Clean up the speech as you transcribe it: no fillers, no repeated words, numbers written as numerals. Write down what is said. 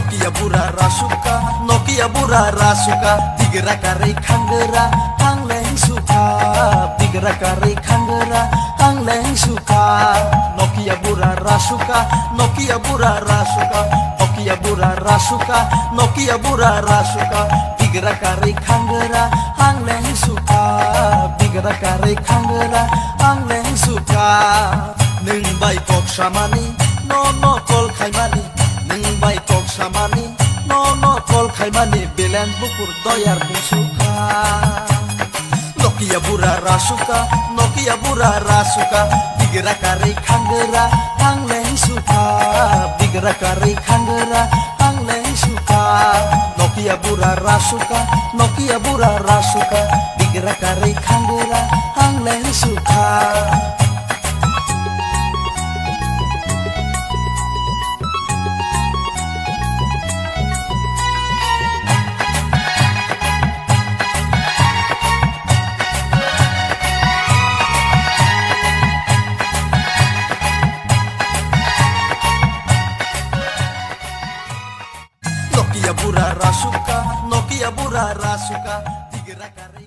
Nokia bura rasuka tigra kare khangera ang leng suka tigra kare khangera ang leng suka Nokia bura rasuka tigra kare khangera ang leng suka tigra kare khangera ang leng suka nung bai kok samani no kol khaimani nung bai kok samani no kol khaimani belen bukur doyar musuka Nokia bura rasuka tigra kare khangera ang leng suka tigra kare khangera ang leng suka Nokia bura rasuka tigra kare khangera ang leng suka Nokia bura rasuka tigra kare